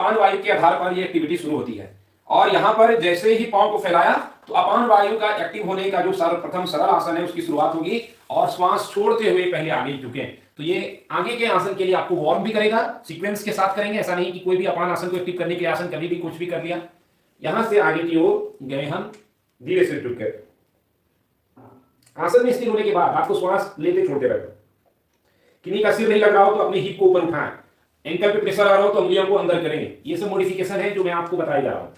अपान वायु के आधार पर ये एक्टिविटी शुरू होती है। और यहां पर जैसे ही पांव को फैलाया तो अपान वायु का एक्टिव होने का जो सर्वप्रथम सरल आसन है उसकी शुरुआत होगी और श्वास छोड़ते हुए पहले आगे झुके। तो ये आगे के आसन के लिए आपको वार्म भी करेगा, सीक्वेंस के साथ करेंगे, ऐसा नहीं कि कोई भी अपान आसन को एक्टिव करने के आसन कभी भी कुछ भी कर लिया। यहां से आगे की ओर गए हम, धीरे से झुक गए। आसन में स्थिर होने के बाद आपको श्वास लेते छोड़ते रहना। किन्हीं का सिर नहीं लग रहा हो तो अपनी हिप को ऊपर उठाएं, एंकल पे प्रेशर आ रहा हो तो उंगलियों को अंदर करेंगे। ये सब मॉडिफिकेशन है जो मैं आपको बताया जा रहा हूं।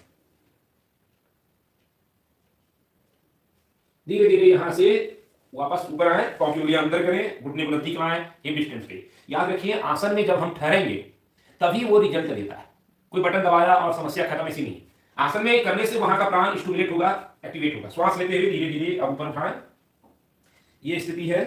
धीरे धीरे यहां से वापस ऊपर आए, पांव की उंगलियां अंदर करें, घुटने को नजदीक लाएं, हिप डिस्टेंस पे। याद रखिए आसन में जब हम ठहरेंगे तभी वो रिजल्ट देता है। कोई बटन दबाया और समस्या खत्म, ऐसी नहीं। आसन में करने से वहां का प्राण स्टिमुलेट होगा, एक्टिवेट होगा। श्वास लेते हुए धीरे धीरे अब ऊपर उठाएं, ये स्थिति है।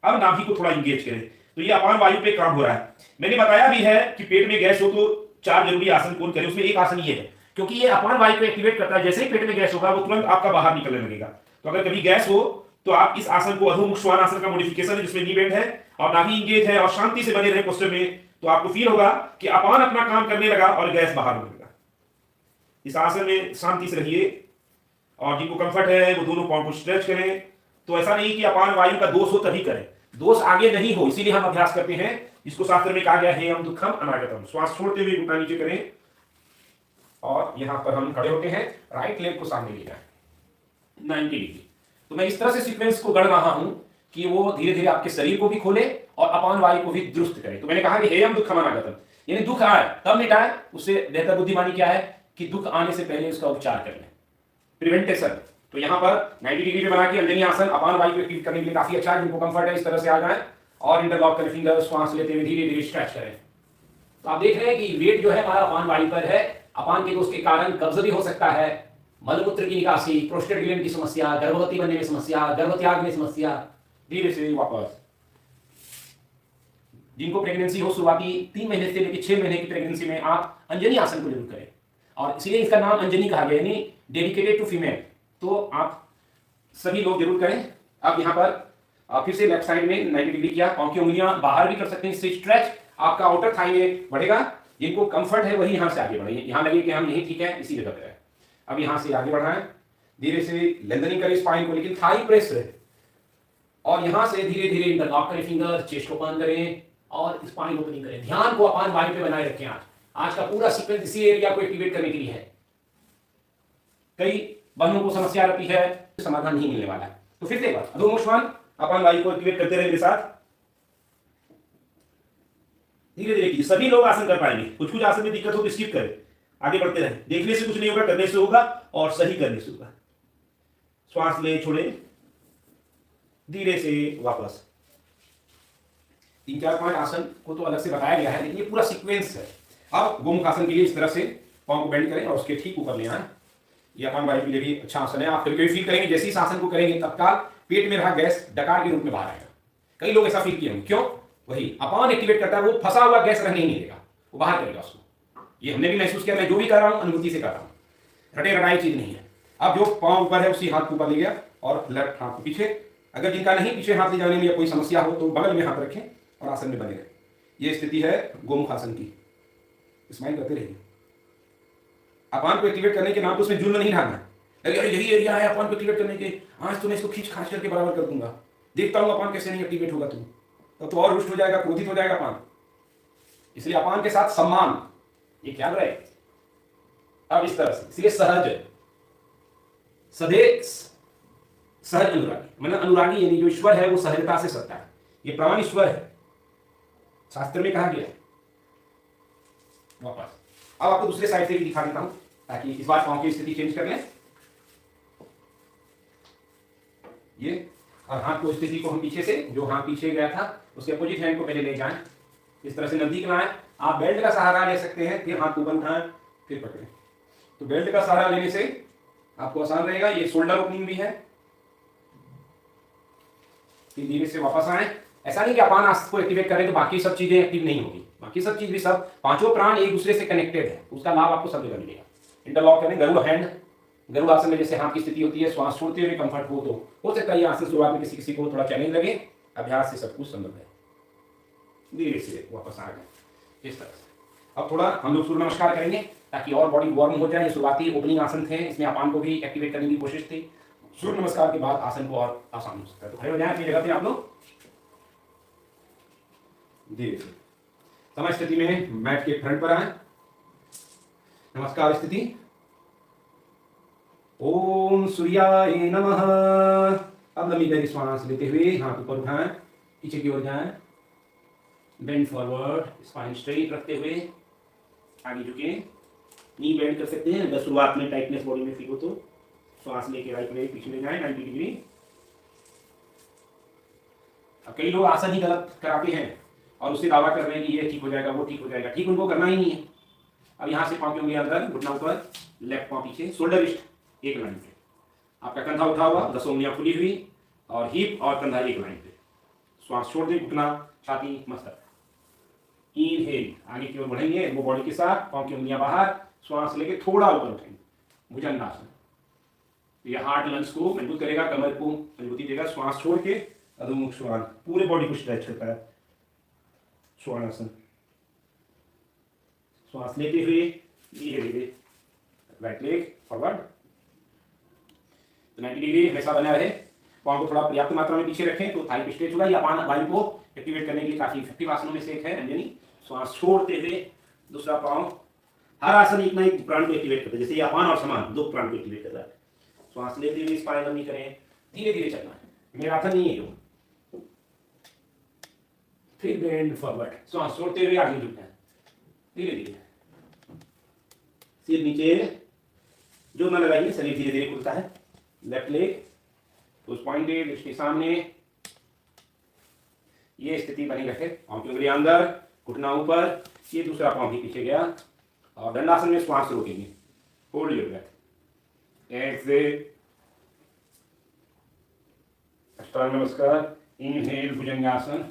अब नाभि को थोड़ा इंगेज करें, तो ये अपान वायु पे काम हो रहा है। मैंने बताया भी है कि पेट में गैस हो तो 4 जरूरी आसन कौन करे, उसमें एक आसन ये है, क्योंकि ये अपान वायु को एक्टिवेट करता है। जैसे ही पेट में गैस होगा वो तुरंत आपका बाहर निकलने लगेगा। तो अगर कभी गैस हो तो आप इस आसन को, अधोमुख श्वान आसन का मॉडिफिकेशन है जिसमें नी बेंड है और नाभि इंगेज है और शांति से बने रहे पोस्टर में, तो आपको फील होगा कि अपान अपना काम करने लगा और गैस बाहर होने लगा। इस आसन में शांति से रहिए और जिनको कंफर्ट है वो दोनों पांव को स्ट्रेच करें। तो ऐसा नहीं कि अपान वायु का दोष हो तभी करें, दोष आगे नहीं हो, इसीलिए हम अभ्यास करते हैं। इसको शास्त्र में कहा गया है हम दुखम अनागतम। श्वास छोड़ते हुए घुटना नीचे करें और यहां पर हम खड़े होते हैं, राइट लेग को सामने ले जाएं 90 डिग्री। तो मैं इस तरह से सीक्वेंस को गढ़ रहा हूं कि वो धीरे धीरे आपके शरीर को भी खोले और अपान वायु को भी दुरुस्त करे। तो मैंने कहा कि हेयम दुखम अनागतम, यानी दुख आए तब मिटाए। उससे बेहतर बुद्धिमानी क्या है कि दुख आने से पहले उसका उपचार कर लें, प्रिवेंटेशन। तो यहां पर 90 डिग्री पे बना के अंजनी आसन अपान वायु को एक्टिव करने के लिए काफी अच्छा है। जिनको कंफर्ट है इस तरह से आ जाए और इंटरलॉक करें फिंगर, श्वास लेते हुए धीरे धीरे स्ट्रेच करें। तो आप देख रहे हैं कि वेट जो है हमारा अपान वायु पर है। अपान के दोष के कारण कब्ज भी हो सकता है, मलमूत्र की निकासी, प्रोस्टेट ग्लैंड की समस्या, गर्भवती बनने में समस्या, गर्भत्याग में समस्या। धीरे से वापस। जिनको प्रेगनेंसी हो, शुरुआती 3 महीने से लेकर 6 महीने की प्रेगनेंसी में आप अंजनी आसन को जरूर करें और इसलिए इसका नाम अंजनी कहा गया, यानी डेडिकेटेड टू फीमेल। तो आप सभी लोग जरूर करें। अब यहाँ पर फिर से लेफ्ट साइड में 90 डिग्री किया, पांव की उंगलियां बाहर भी कर सकते हैं, इससे स्ट्रेच आपका आउटर थाई में बढ़ेगा। जिनको कंफर्ट है वही यहां से आगे बढ़े, यहां लगे कि हम यही ठीक है, इसी जगह पे है। अब यहां से आगे बढ़ाएं, धीरे से लेंथनिंग करें स्पाइन को, लेकिन थाई प्रेस रहे और यहां से धीरे धीरे इंटरलॉक करें फिंगर, चेस्ट ओपन करें और स्पाइन ओपनिंग करें। ध्यान को अपान वायु पे बनाए रखें। आज का पूरा सीक्वेंस इसी एरिया को एक्टिवेट करने के लिए है। कई बहनों को समस्या रहती है, समाधान नहीं मिलने वाला है। तो फिर से एक बार अधोमुख श्वान अपान वायु को एक्टिवेट करते रहे मेरे साथ, धीरे धीरे कीजिए। सभी लोग आसन कर पाएंगे, कुछ कुछ आसन में दिक्कत हो तो स्किप करें, आगे बढ़ते रहें। देखने से कुछ नहीं होगा, करने से होगा और सही करने से होगा। श्वास ले छोड़े, धीरे से वापस। 3, 4, 5 आसन को तो अलग से बताया गया है, लेकिन ये पूरा सीक्वेंस है। अब गोमुख आसन के लिए इस तरह से पांव को बेंड करें और उसके ठीक ऊपर ले आए। ये अपान वायु के लिए भी अच्छा आसन है। आप कभी कभी फील करेंगे जैसे इस आसन को करेंगे तत्काल पेट में रहा गैस डकार के रूप में बाहर आएगा। कई लोग ऐसा फील किए होंगे, क्यों? वही अपान एक्टिवेट करता है, वो फंसा हुआ गैस रहने ही नहीं देगा, वो बाहर करेगा उसको। ये हमने भी महसूस किया, मैं जो भी कर रहा हूं अनुभूति से कर रहा हूं, रटे रटाई चीज नहीं है। अब जो पांव ऊपर है उसी हाथ को ऊपर ले गया और लेफ्ट हाथ को पीछे। अगर जिनका नहीं पीछे हाथ ले जाने में या कोई समस्या हो तो बगल में हाथ रखें और आसन में बने रहे। ये स्थिति है गोमुख आसन की। स्माइल करते रहिए। अपान को एक्टिवेट करने के नाम पर उसमें जुल्म नहीं ढालना, अरे यही एरिया है अपान को एक्टिवेट करने के, आज तो मैं इसको खींच खांच करके बराबर कर दूंगा, देखता हूं अपान कैसे नहीं एक्टिवेट होगा। तब तो और रुष्ट हो जाएगा, क्रोधित हो जाएगा अपान। इसलिए अपान के साथ सम्मान, ये ख्याल रहे। अब इस तरह से, इसलिए सहज, सधे, सहज अनुरागी, मतलब अनुरागी यानी जो ईश्वर है वो सहजता से सत्ता है। ये प्राण ईश्वर है, शास्त्र में कहा गया। वापस अब आपको दूसरे साइड से भी दिखा देता हूं ताकि इस बार पांव की स्थिति चेंज कर लें। ये और हाथ को स्थिति को हम पीछे से, जो हाथ पीछे गया था उसके अपोजिट हैंड को पहले ले जाएं, इस तरह से नजदीक लाएं। आप बेल्ट का सहारा ले सकते हैं, फिर हाथ ऊपर उठाएं, फिर पकड़ें। तो बेल्ट का सहारा लेने से आपको आसान रहेगा। ये शोल्डर ओपनिंग भी है। फिर धीरे से वापस आए। ऐसा नहीं कि अपान आसन को एक्टिवेट करें तो बाकी सब चीजें एक्टिव नहीं होगी, बाकी सब चीज भी, सब पांचों प्राण एक दूसरे से कनेक्टेड है, उसका लाभ आपको सब जगह मिलेगा। इंटरलॉक करें, गरुड़ हैंड, गरुड़ आसन में जैसे हाथ की स्थिति होती है, श्वास छोड़ते हुए कंफर्ट हो तो हो सकता है ये आसन शुरुआत में किसी किसी को थोड़ा चैलेंज लगे, अभ्यास से सब कुछ संभव है। धीरे से वापस आ गए इस तरह से। अब थोड़ा हम लोग सूर्य नमस्कार करेंगे ताकि और बॉडी वार्म हो जाए। ये शुरुआती ओपनिंग आसन थे, इसमें अपान को भी एक्टिवेट करने की कोशिश थी। सूर्य नमस्कार के बाद आसन को और आसान हो सकता है। तो खड़े हो जाए अपनी जगह पे आप लोग, धीरे से समय स्थिति में मैट के फ्रंट पर आए। नमस्कार स्थिति। ओम सूर्याय नमः। अब लंबी गहरी श्वास लेते हुए हाथ ऊपर उठाएं, पीछे की ओर जाएं, बेंड फॉरवर्ड, स्पाइन स्ट्रेट रखते हुए आगे झुके। नी बेंड कर सकते हैं अगर शुरुआत में टाइटनेस बॉडी में फील हो तो। श्वास लेके राइट लेग पीछे ले जाएं 90 डिग्री। अब कई लोग आसन ही गलत कराते हैं और उससे दावा कर रहे हैं कि ये ठीक हो जाएगा, वो ठीक हो जाएगा। ठीक उनको करना ही नहीं है। अब यहाँ से पाँव की उंगलियां अंदर, घुटना ऊपर, लेफ्ट पाँव पीछे, शोल्डर रिस्ट एक लाइन पे। आपका कंधा उठा हुआ, 10 उंगलियां खुली हुई और हिप और कंधा एक लाइन पे। श्वास छोड़ दें, घुटना, छाती, मस्तक। इनहेल, आगे की ओर बढ़ेंगे, वो बॉडी के साथ, पाँव की उंगलियां बाहर, श्वास लेके थोड़ा ऊपर उठेंगे, भुजंगासन। ये हार्ट लंग्स को मजबूत करेगा, कमर को मजबूती देगा। श्वास छोड़ के अधोमुख श्वान, पूरे बॉडी को स्ट्रेच करता है श्वानासन। श्वास लेते हुए धीरे धीरे राइट लेग फॉरवर्ड, 90 डिग्री हमेशा बना रहे। पाँव को थोड़ा पर्याप्त मात्रा में पीछे रखें तो थाई स्ट्रेच होगा। या अपान वायु को एक्टिवेट करने के लिए काफी इफेक्टिव आसनों में से एक है अंजनी। श्वास छोड़ते हुए दूसरा पाँव, हर आसन एक ना एक प्राण को एक्टिवेट करते हैं, जैसे ये अपान और समान दो प्राण को एक्टिवेट कर रहा है। श्वास लेते हुए स्पाइन लंबी करें, धीरे धीरे चलना है, मैराथन नहीं है ये। फिर बेंड फॉरवर्ड, श्वास छोड़ते हुए आगे झुकना है, धीरे धीरे सिर नीचे, जो न लगाइए, शरीर धीरे धीरे खुलता है। लेफ्ट लेग उस पॉइंटेड, इसके सामने, ये स्थिति बनी रखे। पाँव की उंगलियां अंदर, घुटना ऊपर, ये दूसरा पाँव भी पीछे गया और दंडासन में श्वास रोकेंगे। Hold your breath. एक्सेल, अष्टांग नमस्कार। इनहेल, भुजंगासन।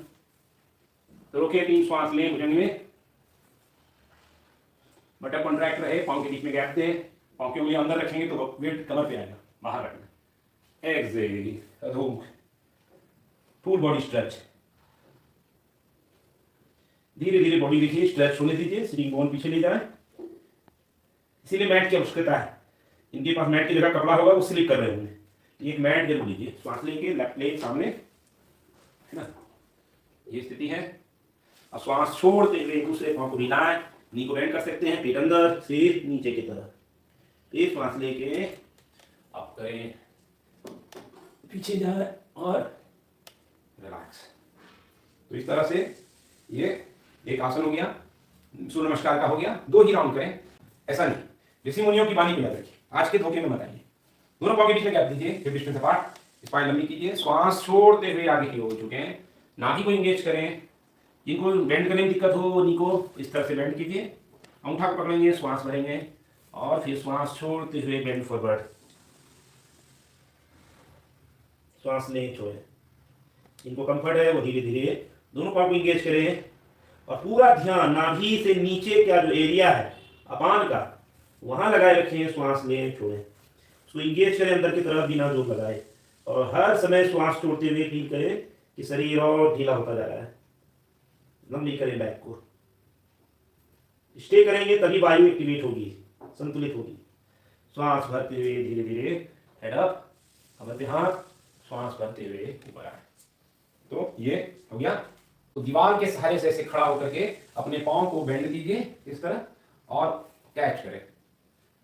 तो रोके, 3 श्वास लें भुजंग में, बटन कॉन्ट्रैक्ट रहे, पाँव के बीच में गैप दे। पाँव की उंगलियां अंदर रखेंगे तो वेट कमर पे आएगा, बाहर रखना। एक्सेल, अधोमुख, फुल बॉडी स्ट्रेच। धीरे धीरे बॉडी देखिए स्ट्रेच होने दीजिए, सिटिंग बोन पीछे ले जाए। इसीलिए मैट की आवश्यकता है। इनके पास मैट की जगह कपड़ा होगा, वो स्लिप कर रहे होंगे। एक मैट जरूर लीजिए। श्वास लेके लेफ्ट लेग सामने, है ना, ये स्थिति है। अब श्वास छोड़ते हुए दूसरे पाँव को हिलाएं, नी को बेंड कर सकते हैं, पेट अंदर, सिर नीचे की तरफ। फिर श्वास लेके आप करें, पीछे जाए और रिलैक्स। तो इस तरह से ये एक आसन हो गया, सूर्य नमस्कार का हो गया। 2 ही राउंड करें, ऐसा नहीं। ऋषि मुनियों की वाणी को याद रखिए, आज के धोखे में मत आइए। दोनों पाँव के बीच में गैप दीजिए, हिप डिस्टेंस अपार्ट, स्पाइन लंबी कीजिए। श्वास छोड़ते हुए आगे की ओर झुकें, नाभि को एंगेज करें। जिनको बेंड करने में दिक्कत हो, नी को इस तरह से बेंड कीजिए। अंगूठा को पकड़ेंगे, श्वास भरेंगे और फिर श्वास छोड़ते हुए बेंड फॉरवर्ड। श्वास लें, छोड़ें। जिनको कंफर्ट है वो धीरे धीरे दोनों पाँव को एंगेज करें और पूरा ध्यान नाभि से नीचे का जो एरिया है अपान का, वहां लगाए रखें। श्वास लें, छोड़ें, उसको एंगेज करें अंदर की तरफ बिना जोर लगाए। और हर समय श्वास छोड़ते हुए फील करें कि शरीर और ढीला होता जा रहा है। लंबी करें बैक को, स्टे करेंगे तभी वायु एक्टिवेट होगी, संतुलित होगी। श्वास भरते हुए धीरे धीरे हेड अप, कमर पे हाथ, श्वास भरते हुए ऊपर आए। तो ये हो गया। तो दीवार के सहारे से ऐसे खड़ा होकर के अपने पाँव को बेंड कीजिए इस तरह और कैच करें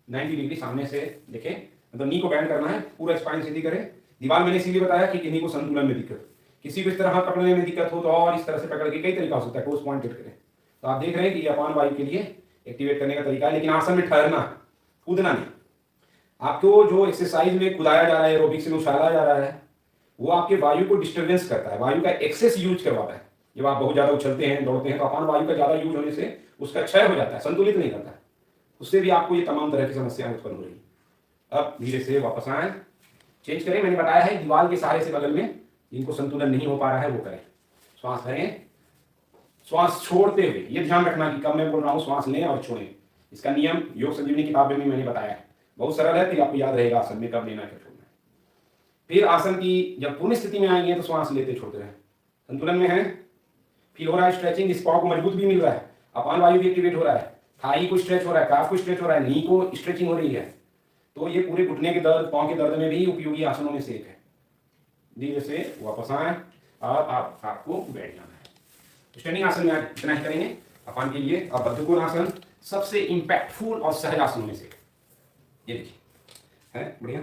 90 डिग्री सामने से देखें। मतलब नी को बेंड करना है, पूरा स्पाइन सीधी करें। दीवार मैंने इसीलिए बताया कि नी को संतुलन में दिक्कत, किसी को इस तरह हाथ पकड़ने में दिक्कत हो तो और इस तरह से पकड़ के कई तरीका हो सकता है, टोस पॉइंटेड करें। तो आप देख रहे हैं कि अपान वायु के लिए एक्टिवेट करने का तरीका है। लेकिन आसन में ठहरना, कूदना नहीं। आपको जो एक्सरसाइज में कुदाया जा रहा है, एरोबिक्स में उछाला जा रहा है, वो आपके वायु को डिस्टर्बेंस करता है, वायु का एक्सेस यूज करवाता है। जब आप बहुत ज्यादा उछलते हैं, दौड़ते हैं, तो अपान वायु का ज्यादा यूज होने से उसका क्षय हो जाता है, संतुलित नहीं करता है। उससे भी आपको ये तमाम तरह की समस्याएं उत्पन्न हो रही। अब धीरे से वापस आए, चेंज करें। मैंने बताया है दीवार के सहारे से बगल में जिनको संतुलन नहीं हो पा रहा है वो करें। श्वास भरें, श्वास छोड़ते हुए, ये ध्यान रखना कि कब मैं बोल रहा हूँ श्वास लें और छोड़ें। इसका नियम योग संजीवनी किताब में भी मैंने बताया है, बहुत सरल है, फिर आपको याद रहेगा आसन में कब लेना है, कब छोड़ना है। फिर आसन की जब पूर्ण स्थिति में आएंगे तो श्वास लेते छोड़ते रहें। संतुलन में है, फील हो रहा है स्ट्रेचिंग, इस पाँव को मजबूत भी मिल रहा है, अपान वायु भी एक्टिवेट हो रहा है। थाई को स्ट्रेच हो रहा है, काफ को स्ट्रेच हो रहा है, नी को स्ट्रेचिंग हो रही है, तो ये पूरे घुटने के दर्द, पांव के दर्द में भी उपयोगी आसनों में से एक है। धीरे से वापस आए और आपको बैठ जाना है। स्टैंडिंग आसन में इतना ही करेंगे अपन के लिए। अब बद्धकोण आसन सबसे इंपैक्टफुल और सहज आसनों में से ये देखिए है बढ़िया।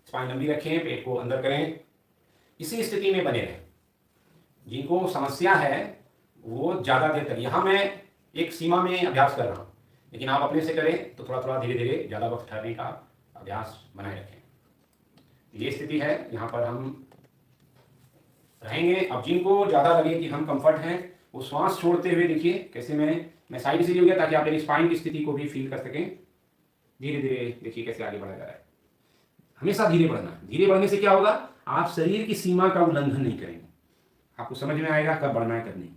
स्पाइन लंबी रखें, पेट को अंदर करें, इसी स्थिति में बने रहें। जिनको समस्या है वो ज्यादा देर तक, यहां मैं एक सीमा में अभ्यास कर रहा हूं, लेकिन आप अपने से करें तो थोड़ा थोड़ा धीरे धीरे ज्यादा वक्त ठहरने का अभ्यास बनाए रखें। ये स्थिति है, यहाँ पर हम रहेंगे। अब जिनको ज्यादा लगे कि हम कंफर्ट हैं वो श्वास छोड़ते हुए देखिए कैसे मैं साइड से हो गया ताकि आप मेरी स्पाइन की स्थिति को भी फील कर सकें। धीरे धीरे देखिए कैसे आगे बढ़ा जा रहा है। हमेशा धीरे बढ़ना, धीरे बढ़ने से क्या होगा, आप शरीर की सीमा का उल्लंघन नहीं करेंगे, आपको समझ में आएगा कब बढ़ना है कब नहीं।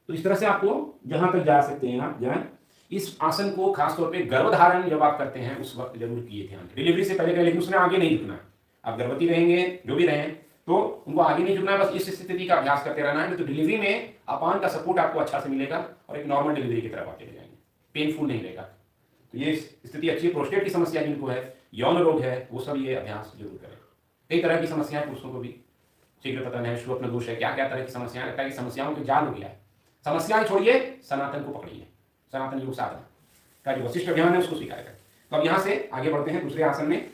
तो इस तरह से आपको जहां तक जा सकते हैं आप जाएं। इस आसन को खासतौर पे गर्भधारण जब आप करते हैं उस वक्त जरूर किए ध्यान। डिलीवरी से पहले करें, लेकिन उसमें आगे नहीं झुकना। आप गर्भवती रहेंगे जो भी रहें तो उनको आगे नहीं झुकना है, बस इस स्थिति का अभ्यास करते रहना है। तो डिलीवरी में अपान का सपोर्ट आपको अच्छा से मिलेगा और एक नॉर्मल डिलीवरी की तरफ आप चले जाएंगे, पेनफुल नहीं रहेगा। तो ये स्थिति अच्छी है। प्रोस्टेट की समस्या जिनको है, यौन रोग है, वो सब ये अभ्यास जरूर करें। कई तरह की समस्याएं पुरुषों को भी, शीघ्र पतन है, स्वप्न दोष है, क्या क्या तरह की समस्याएं, लगता है कि समस्याओं के जाल हो गया है। समस्याएं छोड़िए, सनातन को पकड़िए, सनातन योग साधना का जो वशिष्ठ अभियान है उसको स्वीकार करें। तो अब यहां से आगे बढ़ते हैं दूसरे आसन में।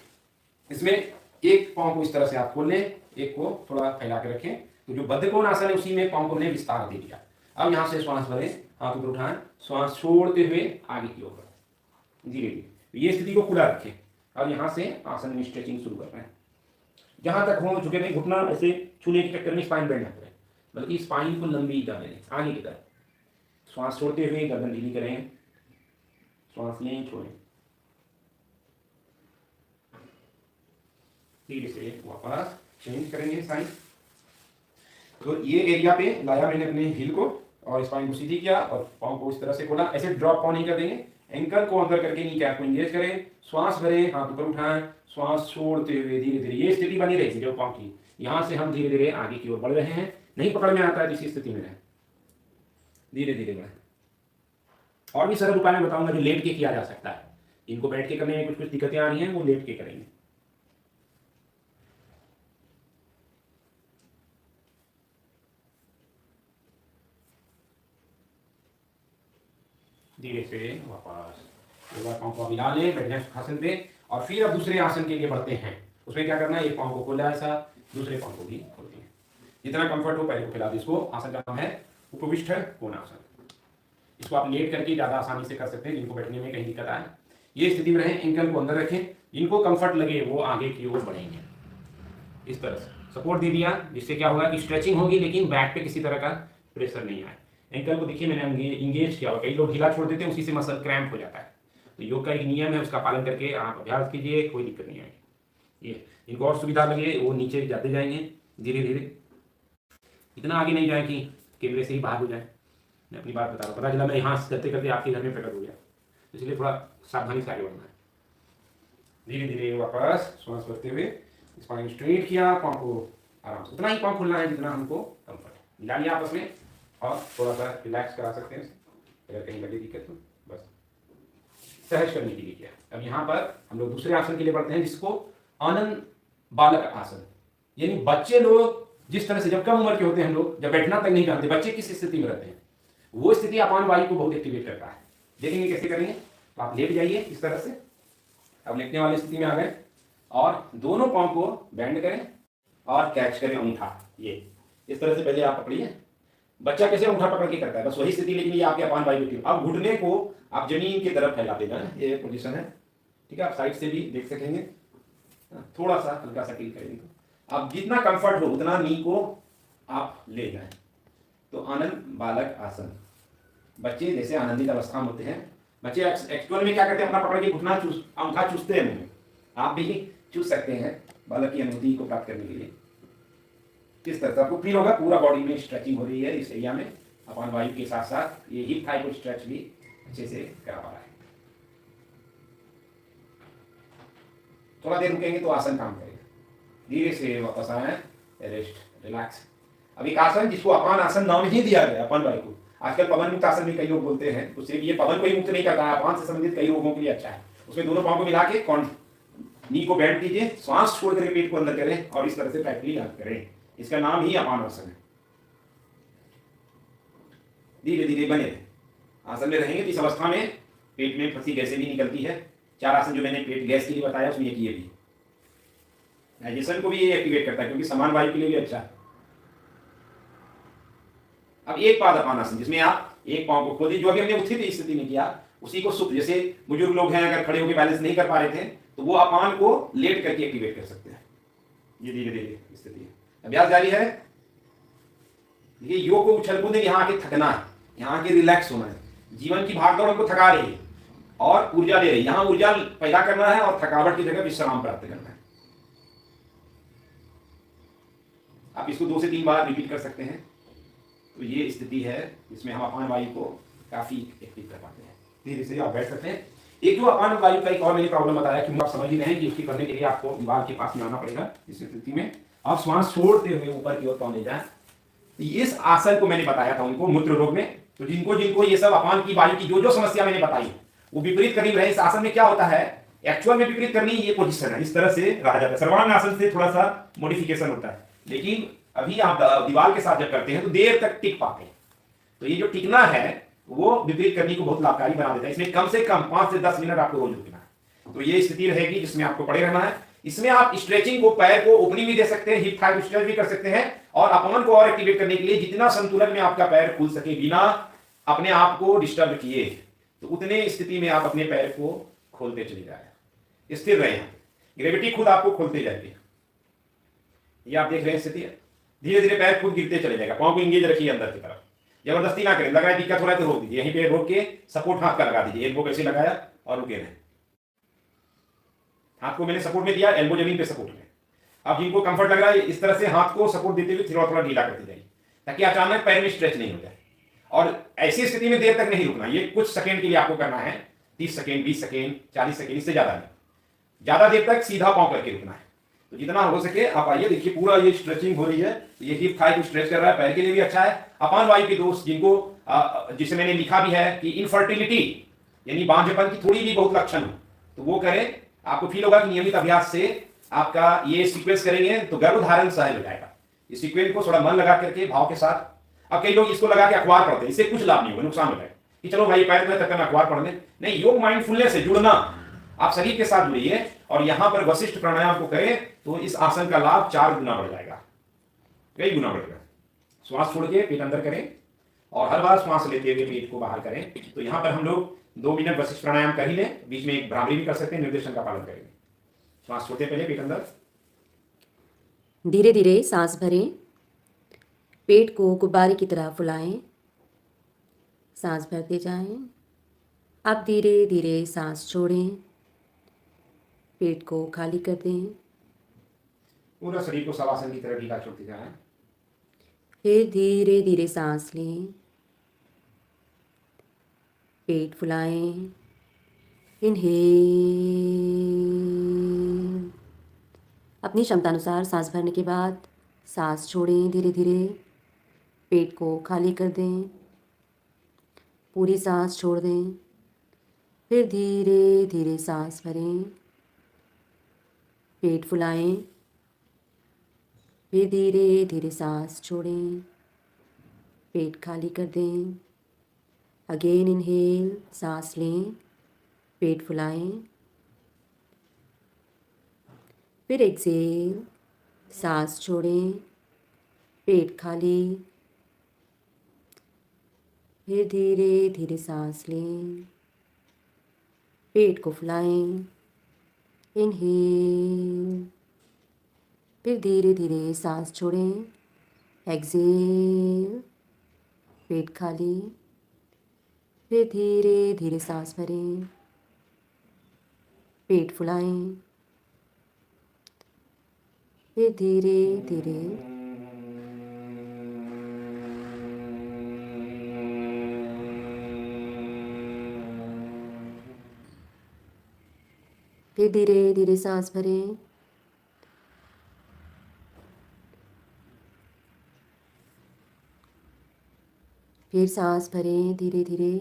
इसमें एक पांव को इस तरह से आप खोल लें, एक को थोड़ा फैला के रखें। तो जो बद्धकोण आसन है उसी में पांव को हमने विस्तार दे दिया। अब यहां से श्वास भरें, हाथ ऊपर उठाएं, श्वास छोड़ते हुए आगे की ओर बढ़ें धीरे धीरे। ये स्थिति को खुला रखें। अब यहां से आसन में स्ट्रेचिंग शुरू कर रहे हैं। जहां तक हो झुके नहीं, घुटना ऐसे छूने के चक्कर में स्पाइन बेंड ना करें, बल्कि स्पाइन को लंबी जाने दें आगे की तरफ। श्वास छोड़ते हुए गर्दन ढीली करें, श्वास लें छोड़ें, धीरे से वापस चेंज करेंगे साइड। तो ये एरिया पे लाया मैंने अपने हील को और स्पाइन को सीधी किया और पाँव को इस तरह से खोला। ऐसे ड्रॉप पाँव नहीं कर देंगे, एंकल को अंदर करके नी कैप को एंगेज करें, श्वास भरें, हाथ ऊपर उठाएं, श्वास छोड़ते हुए धीरे धीरे ये स्थिति बनी रहेगी जो पाँव की। यहाँ से हम धीरे धीरे आगे की ओर बढ़ रहे हैं। नहीं पकड़ में आता है इसी स्थिति में रहें, धीरे धीरे बढ़ें। और भी सरल उपाय मैं बताऊंगा जो लेट के किया जा सकता है। इनको बैठ के करने में कुछ कुछ दिक्कतें आ रही हैं, वो लेट के करेंगे। धीरे से वापस एक बार पाँव को मिला लें, बैठे आसन पे, और फिर अब दूसरे आसन के लिए बढ़ते हैं। उसमें क्या करना है, एक पाँव को खोला ऐसा, दूसरे पाँव को भी खोलते हैं, जितना कंफर्ट हो पहले को फैला दे। इसको आसन का नाम है उपविष्ट कोणासन। इसको आप लेट करके ज़्यादा आसानी से कर सकते हैं जिनको बैठने में कहीं दिक्कत आए। ये स्थिति में रहें, एंकल को अंदर रखें, जिनको कंफर्ट लगे वो आगे की ओर बढ़ेंगे। इस तरह से सपोर्ट दे दिया, जिससे क्या होगा कि स्ट्रेचिंग होगी लेकिन बैक पे किसी तरह का प्रेशर नहीं आए। एंकल को देखिए मैंने इंगेज किया हुआ, कई लोग ढीला छोड़ देते हैं, उसी से मसल क्रैम्प हो जाता है। तो योग का एक नियम है, उसका पालन करके आप अभ्यास कीजिए, कोई दिक्कत नहीं आएगी। ये इनको और सुविधा लगे वो नीचे जाते जाएंगे धीरे धीरे, इतना आगे नहीं जाए कि कैमरे से ही बाहर हो जाए। मैं अपनी बात बता रहा हूँ, पता चला मैं यहाँ करते करते आपके घर में प्रकट हो गया, इसलिए थोड़ा सावधानी से आगे बढ़ना है। धीरे धीरे वापस श्वास भरते हुए स्पाइन स्ट्रेट किया, पाँव को आराम से उतना ही पाँव खुलना है जितना हमको कंफर्ट है। मिला लिया आपस में और थोड़ा सा रिलैक्स करा सकते हैं अगर कहीं लगे दिक्कत तो, बस सहज करने के लिए किया। अब यहाँ पर हम लोग दूसरे आसन के लिए बढ़ते हैं, जिसको आनंद बालक आसन। यानी बच्चे लोग जिस तरह से जब कम उम्र के होते हैं, हम लोग जब बैठना तक नहीं जानते, बच्चे किस स्थिति में रहते हैं, वो स्थिति अपान वायु को बहुत एक्टिवेट करता है। देखेंगे कैसे करेंगे। तो आप लेट जाइए इस तरह से, अब लेटने वाली स्थिति में आ गए और दोनों पाँव को बैंड करें और कैच करें अंगूठा। ये इस तरह से पहले आप पकड़िए। बच्चा कैसे अंगूठा पकड़ के करता है, बस वही स्थिति, लेकिन ये आपके अपान वायु की। अब घुटने को आप जमीन की तरफ फैला देना, ये पोजीशन है, ठीक है। आप साइड से भी देख सकेंगे, थोड़ा सा हल्का सा टिल करेंगे। अब जितना कंफर्ट हो उतना नी को आप ले जाएं। तो आनंद बालक आसन, बच्चे जैसे आनंदित अवस्था में होते हैं, बच्चे एक्चुअल में क्या करते हैं, अपना पकड़ के घुटना अंगूठा चूसते हैं मुंह में। आप भी चूस सकते हैं बालक की अनुभूति को प्राप्त करने के लिए। किस तरह से आपको फील होगा, पूरा बॉडी में स्ट्रेचिंग हो रही है इस एरिया में। अपान वायु के साथ साथ ये हिप थाई को स्ट्रेच भी अच्छे से करा पा रहा है। थोड़ा देर रुकेंगे तो आसन काम करेगा। धीरे से वापस आए, रेस्ट, रिलैक्स। अब एक आसन जिसको अपान आसन नाम ही दिया गया अपान वायु को, आजकल पवन मुक्त आसन भी कई लोग बोलते हैं, तो सिर्फ ये पवन को ही मुक्त नहीं करता है, अपान से संबंधित कई रोगों के लिए अच्छा है। उसमें दोनों पांव को मिला के नी को बेंड कीजिए, श्वास छोड़ करके पेट को अंदर करें और इस तरह से प्रैक्टिकली याद करें। इसका नाम ही अपान आसन है। धीरे धीरे बने रहे आसन में रहेंगे तो इस अवस्था में पेट में फंसी गैसें भी निकलती है। 4 आसन जो मैंने पेट गैस के लिए बताया उसमें एक ये भी डाइजेशन को भी ये एक्टिवेट करता है, क्योंकि समान वायु के लिए भी अच्छा है। अब एक पाद अपान आसन जिसमें आप एक पांव को खोलिए, जो अभी हमने उत्थित स्थिति में किया उसी को सुप्त, जैसे बुजुर्ग लोग हैं अगर खड़े होकर बैलेंस नहीं कर पा रहे थे तो वो अपान को लेट करके एक्टिवेट कर सकते हैं। ये धीरे धीरे स्थिति है। अभ्यास जारी है। देखिए योग को उछल कूद यहाँ आके थकना है, यहाँ आके रिलैक्स होना है। जीवन की भागदौड़ हमको थका रही है और ऊर्जा दे रही है, यहाँ ऊर्जा पैदा करना है और थकावट की जगह विश्राम प्राप्त करना है। आप इसको 2 से 3 बार रिपीट कर सकते हैं। तो ये स्थिति है इसमें हम अपान वायु को काफी एक्टिव कर पाते हैं। धीरे से आप बैठ सकते हैं। एक जो अपान वायु का एक और मैंने प्रॉब्लम बताया कि आप समझ ही रहे हैं कि उसकी करने के लिए आपको दीवार के पास में आना पड़ेगा। इस स्थिति में आप श्वास छोड़ते हुए ऊपर की ओर पाँव ले जाएं। इस आसन को मैंने बताया था उनको मूत्र रोग में, तो जिनको ये सब अपान की वायु की जो समस्या मैंने बताई वो विपरीत करीब रहे। इस आसन में क्या होता है, एक्चुअल में विपरीत करनी ये पोजीशन है, इस तरह से रहा जाता है। सर्वांग आसन से थोड़ा सा मॉडिफिकेशन होता है, लेकिन अभी आप दीवार के साथ जब करते हैं तो देर तक टिक पाते हैं। तो ये जो टिकना है वो विपरीत करने को बहुत लाभकारी बना देता है। इसमें कम से कम 5 से 10 मिनट आपको रोज रुकना है। तो ये स्थिति रहेगी जिसमें आपको पड़े रहना है। इसमें आप स्ट्रेचिंग को, पैर को ओपनिंग भी दे सकते हैं, हिप थाई स्ट्रेच भी कर सकते हैं, और अपान को और एक्टिवेट करने के लिए जितना संतुलन में आपका पैर खुल सके बिना अपने आप को डिस्टर्ब किए, तो उतने स्थिति में आप अपने पैर को खोलते चले जाए, स्थिर रहे। ग्रेविटी खुद आपको खोलते जाएगी। ये आप देख रहे हैं स्थिति है। धीरे धीरे पैर खुद गिरते चले जाएगा। पांव को इंगेज रखिए अंदर की तरफ, जबरदस्ती ना करें। लग रहा है दिक्कत हो रहा है तो रोक दीजिए, यहीं पे रोक के सपोर्ट हाथ का लगा दीजिए। एल्बो कैसे लगाया और रुके रहे, हाथ को मैंने सपोर्ट में दिया, एल्बो जमीन पे सपोर्ट में। अब जिनको कंफर्ट लग रहा है इस तरह से हाथ को सपोर्ट देते हुए थोड़ा थोड़ा ढीला करते जाइए, ताकि अचानक पैर में स्ट्रेच नहीं हो जाए। और ऐसी स्थिति में देर तक नहीं रुकना, ये कुछ सेकंड के लिए आपको करना है। 30 सेकंड, 20 सेकंड, 40 सेकंड, इससे ज्यादा नहीं। ज्यादा देर तक सीधा पांव करके रुकना है। तो जितना हो सके आप आइए, देखिए पूरा ये स्ट्रेचिंग हो रही है। तो ये हिप थाई को स्ट्रेच कर रहा है, पैर के लिए भी अच्छा है। अपान वायु के दोस्त जिनको जिसे मैंने लिखा भी है कि इनफर्टिलिटी यानी बांझपन की थोड़ी भी बहुत लक्षण हो, तो वो करें। आपको फील होगा कि नियमित अभ्यास से आपका ये सीक्वेंस करेंगे तो गर्भधारण सहज हो जाएगा। इस सीक्वेंस को थोड़ा मन लगा करके भाव के साथ। अब कई लोग इसको लगा के अखबार पढ़ते हैं, इससे कुछ लाभ नहीं होगा, नुकसान हो जाएगा कि चलो भाई पैर में तक अखबार पढ़ने नहीं। योग माइंडफुलनेस से जुड़ना, आप शरीर के साथ जुड़िए और यहां पर वशिष्ठ प्राणायाम को करें तो इस आसन का लाभ 4 गुना बढ़ जाएगा, कई गुना बढ़ेगा। श्वास छोड़ के पेट अंदर करें और हर बार श्वास लेते हुए पेट को बाहर करें। तो यहां पर हम लोग 2 मिनट वशिष्ठ प्राणायाम कर ही लें, बीच में एक भ्रामरी भी कर सकते हैं, निर्देशन का पालन करेंगे। श्वास छोड़ते पहले पेट अंदर, धीरे धीरे सांस भरें, पेट को गुब्बारे की तरह फुलाएं, सांस भरते जाएं। अब धीरे धीरे सांस छोड़ें, पेट को खाली कर दें। पूरा शरीर को शवासन की तरह ढीला छोड़ते जाएं। फिर धीरे धीरे सांस लें, पेट फुलाएं, इनहेल। अपनी क्षमतानुसार सांस भरने के बाद सांस छोड़ें, धीरे धीरे पेट को खाली कर दें, पूरी सांस छोड़ दें। फिर धीरे धीरे सांस भरें, पेट फुलाएं, फिर धीरे धीरे सांस छोड़ें, पेट खाली कर दें। अगेन इनहेल, सांस लें, पेट फुलाएं, फिर एक्सेल, सांस छोड़ें, पेट खाली, फिर धीरे धीरे सांस लें, पेट को फुलाएं, इनहेल, फिर धीरे धीरे सांस छोड़ें, एक्सेल, पेट खाली, फिर धीरे धीरे सांस भरें, पेट फुलाएं, फिर धीरे धीरे धीरे धीरे सांस भरें, फिर सांस भरें धीरे धीरे।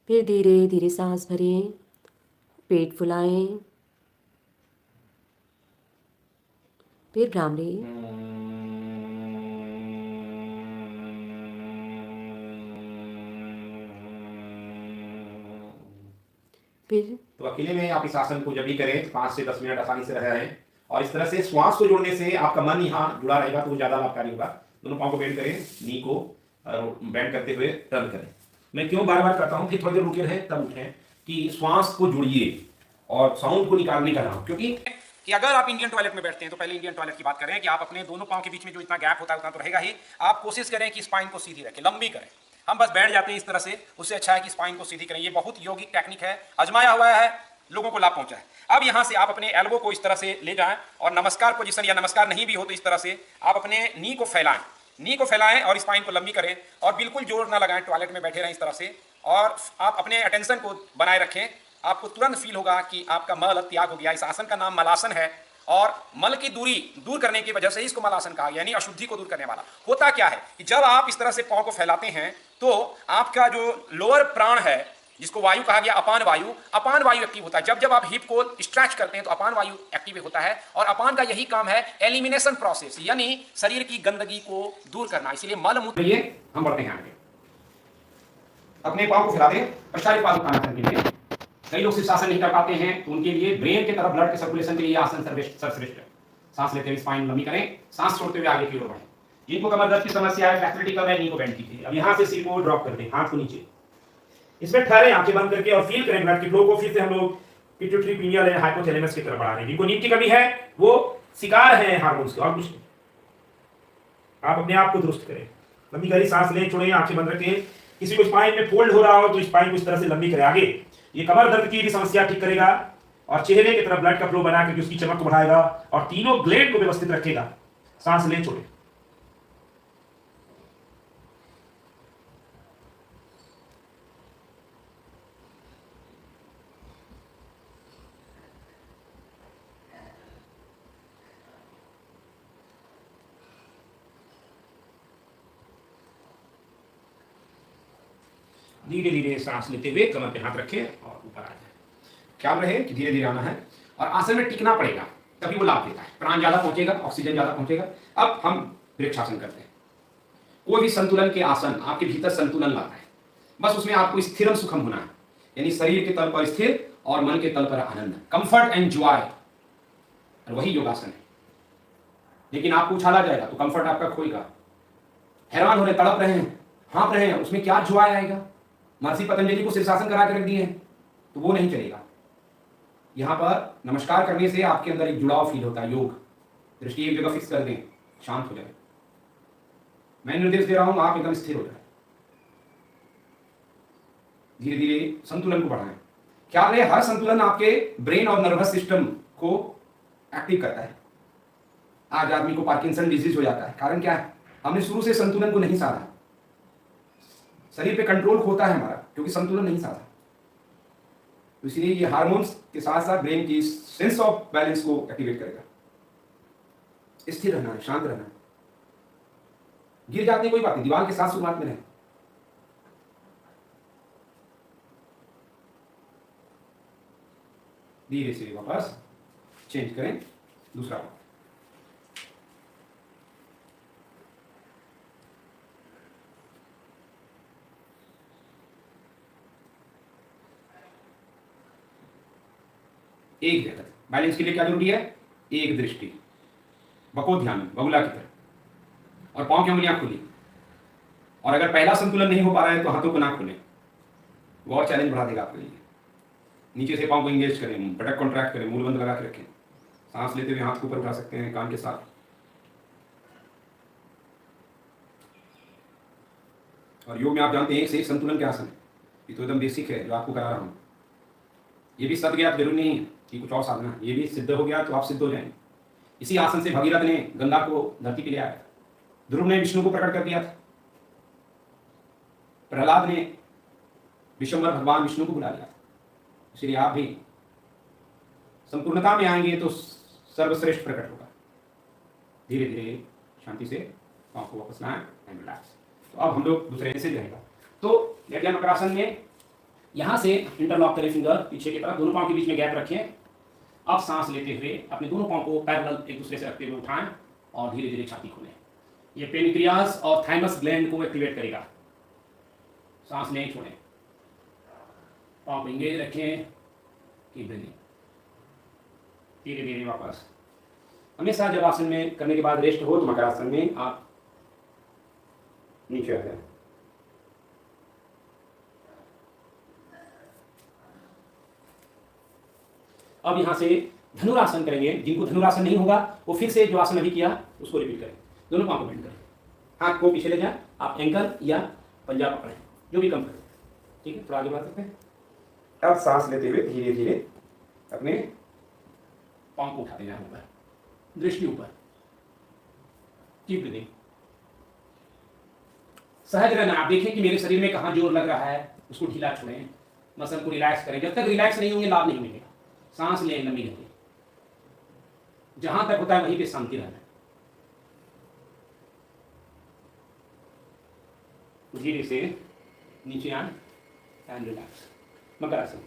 फिर धीरे धीरे सांस भरें, पेट फुलाएं, फिर भ्रामरी। फिर तो अकेले में आप इस आसन को जब भी करें 5 से 10 मिनट आसानी से रह रहे हैं, और इस तरह से श्वास को जोड़ने से आपका मन यहाँ जुड़ा रहेगा, तो वो ज्यादा लाभकारी होगा। दोनों पाँव को बेंड करें, नी को बेंड करते हुए टर्न करें। मैं क्यों बार बार करता हूँ कि थोड़ी देर रुके रहे तब उठें, कि श्वास को जोड़िए और साउंड को निकालने का रहा, क्योंकि अगर आप इंडियन टॉयलेट में बैठते हैं तो पहले इंडियन टॉयलेट की बात करें कि आप अपने दोनों पाँव के बीच में जो इतना गैप होता है उतना तो रहेगा ही। आप कोशिश करें कि स्पाइन को सीधी रखें, लंबी करें। हम बस बैठ जाते हैं इस तरह से, उससे अच्छा है कि स्पाइन को सीधी करें। ये बहुत यौगिक टेक्निक है, आजमाया हुआ है, लोगों को लाभ पहुंचा है। अब यहां से आप अपने एल्बो को इस तरह से ले जाएं और नमस्कार पोजीशन, या नमस्कार नहीं भी हो तो इस तरह से आप अपने नी को फैलाएं, नी को फैलाएं और स्पाइन को लंबी करें, और बिल्कुल जोर ना लगाएं, टॉयलेट में बैठे रहें इस तरह से, और आप अपने अटेंशन को बनाए रखें। आपको तुरंत फील होगा कि आपका मल त्याग हो गया। इस आसन का नाम मलासन है, और मल की दूरी दूर करने की वजह से इसको मलासन कहा, यानी अशुद्धि को दूर करने वाला। होता क्या है कि जब आप इस तरह से पांव को फैलाते हैं तो आपका जो लोअर प्राण है, जिसको वायु कहा गया, अपान वायु एक्टिव होता है। जब जब आप हिप को स्ट्रेच करते हैं तो अपान वायु एक्टिव होता है, और अपान का यही काम है, एलिमिनेशन प्रोसेस, यानी शरीर की गंदगी को दूर करना। इसीलिए मल मूत्र। हम बढ़ते हैं आगे, अपने पांव को फैला दें, प्रसारित पाद उत्थान के लिए। कई लोग शीर्षासन नहीं कर पाते हैं, तो उनके लिए ब्रेन की तरफ ब्लड के सर्कुलेशन के लिए आसन सर्वश्रेष्ठ है। सांस लेते हुए स्पाइन लंबी करें, सांस छोड़ते हुए आगे की ओर बढ़ें। जिनको कमर दर्द की समस्या है, फ्लेक्सिबिलिटी कम है, नी को बेंड कीजिए। अब यहां से सिर को ड्रॉप कर दें, हाथ को नीचे, इसमें ठहरे, आंखें बंद करके, और फील करें ब्लड के फ्लो को। फिर से हम लोग पिट्यूटरी पिनियल या हाइपोथैलेमस की तरफ बढ़ा रहे हैं। जिनको नींद की कमी है वो शिकार है हार्मोन्स के, और कुछ नहीं। आप अपने आप को दुरुस्त करें, लंबी गहरी सांस लें, छोड़ें, आंखें बंद रखें। किसी को स्पाइन में फोल्ड हो रहा हो तो स्पाइन को इस तरह से लंबी करें आगे। ये कमर दर्द की भी समस्या ठीक करेगा, और चेहरे की तरफ ब्लड का फ्लो बना करके उसकी चमक को बढ़ाएगा, और तीनों ग्लैंड को व्यवस्थित रखेगा। सांस लें, छोड़ें। धीरे धीरे सांस लेते हुए कमर पे हाथ रखें और ऊपर आ जाए। ख्याल रहे कि धीरे धीरे आना है, और आसन में टिकना पड़ेगा, तभी वो लाभ देता है। प्राण ज्यादा पहुंचेगा, ऑक्सीजन ज्यादा पहुंचेगा। अब हम वृक्षासन करते हैं। कोई भी संतुलन के आसन आपके भीतर संतुलन लाता है, बस उसमें आपको स्थिरम सुखम होना है, यानी शरीर के तल पर स्थिर और मन के तल पर आनंद, कंफर्ट एंड जॉय, और वही योगासन है। लेकिन आपको उछाला जाएगा तो कंफर्ट आपका खोएगा, हैरान हो रहे, तड़प रहे हैं, हाँप रहे हैं, उसमें क्या जॉय आएगा। महर्षि पतंजलि को शीर्षासन करा के रख दिए हैं, तो वो नहीं चलेगा। यहां पर नमस्कार करने से आपके अंदर एक जुड़ाव फील होता है। योग दृष्टि एक जगह फिक्स कर दें, शांत हो जाए। मैं निर्देश दे रहा हूं, आप एकदम स्थिर हो जाए। धीरे धीरे संतुलन को बढ़ाएं। क्या रहे, हर संतुलन आपके ब्रेन और नर्वस सिस्टम को एक्टिव करता है। आज आदमी को पार्किंसन डिजीज हो जाता है, कारण क्या है? हमने शुरू से संतुलन को नहीं साधा। शरीर पे कंट्रोल खोता है हमारा, क्योंकि संतुलन नहीं साधा। तो इसलिए ये हार्मोन्स के साथ साथ ब्रेन की सेंस ऑफ बैलेंस को एक्टिवेट करेगा। स्थिर रहना है, शांत रहना है। गिर जाते हैं कोई बात नहीं, दीवार के साथ शुरुआत में रहें। धीरे से वापस चेंज करें, दूसरा पाँव। एक जगह बैलेंस के लिए क्या जरूरी है? एक दृष्टि, बको ध्यान, बगुला की तरह, और पांव की उंगलियां खुली। और अगर पहला संतुलन नहीं हो पा रहा है तो हाथों को ना खोलें, वो और चैलेंज बढ़ा देगा आपके लिए। नीचे से पांव को इंगेज करें, पटक कॉन्ट्रैक्ट करें, मूल बंद लगा के रखें। सांस लेते हुए हाथ को ऊपर उठा सकते हैं कान के साथ। और योग में आप जानते हैं एक से एक संतुलन के आसन है, ये तो एकदम बेसिक है जो आपको करा रहा हूँ। ये भी सद गया आप जरूरी नहीं है कि कुछ और साधना, ये भी सिद्ध हो गया तो आप सिद्ध हो जाएंगे। इसी आसन से भगीरथ ने गंगा को धरती पे ले आया, ध्रुव ने विष्णु को प्रकट कर दिया था, प्रहलाद ने विश्वम्भर भगवान विष्णु को बुला लिया। इसलिए आप भी संपूर्णता में आएंगे तो सर्वश्रेष्ठ प्रकट होगा। धीरे धीरे शांति से पाँव को वापस लाएं एंड रिलैक्स। तो अब हम लोग दूसरे से जाएगा। तो लेट मकरासन में यहाँ से इंटरलॉक करें फिंगर पीछे की तरफ, दोनों पाँव के बीच में गैप रखें। अब सांस लेते हुए अपने दोनों पाँव को पैरेलल एक दूसरे से रखते हुए उठाएं और धीरे धीरे छाती खोलें। ये पेनक्रियास और थाइमस ग्लैंड को एक्टिवेट करेगा। सांस नहीं छोड़ें, पाँव एंगेज रखें, कीप ब्रीथिंग। धीरे धीरे वापस। हमेशा जब आसन में करने के बाद रेस्ट हो तो मकरासन में आप नीचे आ जाए। अब यहां से धनुरासन करेंगे। जिनको धनुरासन नहीं होगा वो फिर से जो आसन अभी किया उसको रिपीट करें। दोनों पाँव को बेंड करें, हाथ को पीछे ले जाएं, आप एंकल या पंजा पकड़ें, जो भी कम करें। ठीक है, थोड़ा आगे बढ़ सकते हैं। अब सांस लेते हुए धीरे धीरे अपने पाँव को उठाते जाएं ऊपर, दृष्टि ऊपर। Keep breathing. सहज रहना। आप देखें कि मेरे शरीर में कहाँ जोर लग रहा है, उसको ढीला छोड़ें, मसल को रिलैक्स करें। जब तक रिलैक्स नहीं होंगे लाभ नहीं मिलेगा। सांस लें लंबी लंबी, जहां तक होता है वहीं पे शांति रहना। धीरे से नीचे आए एंड रिलैक्स। मकरासन।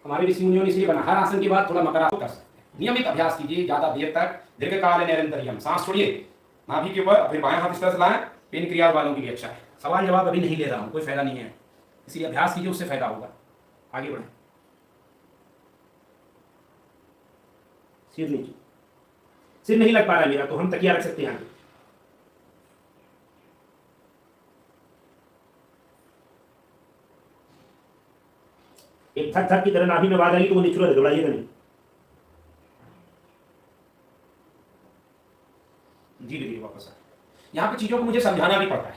हमारे ऋषि मुनियों ने इसलिए बना, हर आसन के बाद थोड़ा मकरासन कर सकते हैं। नियमित अभ्यास कीजिए, ज्यादा देर तक दीर्घकाल निरंतर। सांस छोड़िए, नाभि के ऊपर, फिर बाएं हाथ इस तरह से लाएं। पेन क्रिया वालों के लिए अच्छा है। सवाल जवाब अभी नहीं ले रहा हूं, कोई फायदा नहीं है, इसलिए अभ्यास कीजिए, उससे फायदा होगा। आगे बढ़े। सिर नीचे, सिर नहीं लग पा रहा है मेरा, तो हम तकिया रख सकते हैं आगे। एक थक थक की तरह नाभि में आवाज आई तो वो नेचुरल है, दौड़ाइएगा नहीं। धीरे धीरे वापस आ। यहाँ पे चीजों को मुझे समझाना भी पड़ता है,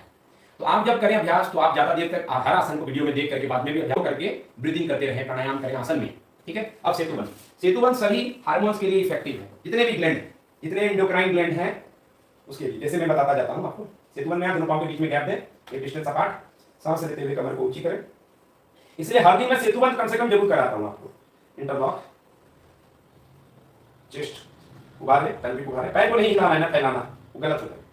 तो आप जब करें अभ्यास तो आप ज्यादा देर तक हर आसन को वीडियो में देख करके बाद में भी अभ्यास करके ब्रीदिंग करते रहे, प्राणायाम करें आसन में। ठीक है। अब सेतुबंध। सेतुबंध सभी हार्मोन्स के लिए इफेक्टिव है, जितने भी ग्लैंड, जितने एंडोक्राइन ग्लैंड हैं उसके लिए। जैसे मैं बताता जाता हूँ आपको। सेतुबंध में आप दोनों पाँव के बीच में गैप दें, एक डिस्टेंस अपार्ट, सांस लेते हुए कमर को ऊंची करें। इसलिए हर दिन मैं सेतुबंध कम से कम जरूर कराता हूँ आपको। इंटरलॉक, चेस्ट उभारे, पेल्विक उभारे, पैर को नहीं हिलाना है ना फैलाना, वो गलत होता है।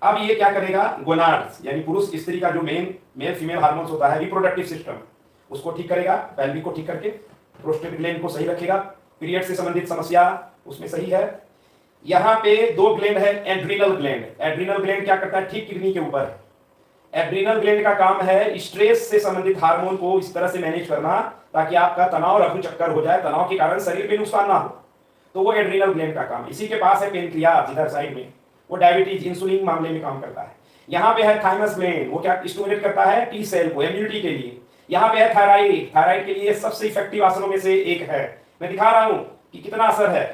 अब ये क्या करेगा, गोनाड्स यानी पुरुष स्त्री का जो मेल फीमेल हार्मोन्स होता है, रिप्रोडक्टिव सिस्टम, उसको ठीक करेगा। पेल्विक को ठीक करके प्रोस्टेट ग्लैंड को सही रखेगा। पीरियड से संबंधित समस्या उसमें सही है। यहाँ पे दो ग्लैंड है, एड्रिनल ग्लैंड। एड्रिनल ग्लैंड क्या करता है, ठीक किडनी के ऊपर। एड्रिनल ग्लैंड का काम है स्ट्रेस से संबंधित हार्मोन को इस तरह से मैनेज करना ताकि आपका तनाव रघु चक्कर हो जाए, तनाव के कारण शरीर पे नुकसान ना हो, तो वो एड्रिनल ग्लैंड का काम। इसी के पास है पेनक्रियास इधर साइड में, वो डायबिटीज इंसुलिन मामले में काम करता है। यहाँ पे है थाइमस ग्लैंड, वो क्या स्टिमुलेट करता है, टी सेल को, इम्यूनिटी के लिए। यहाँ पे है थायराइड, थायराइड के लिए सबसे इफेक्टिव आसनों में से एक है। मैं दिखा रहा हूँ कि कितना असर है।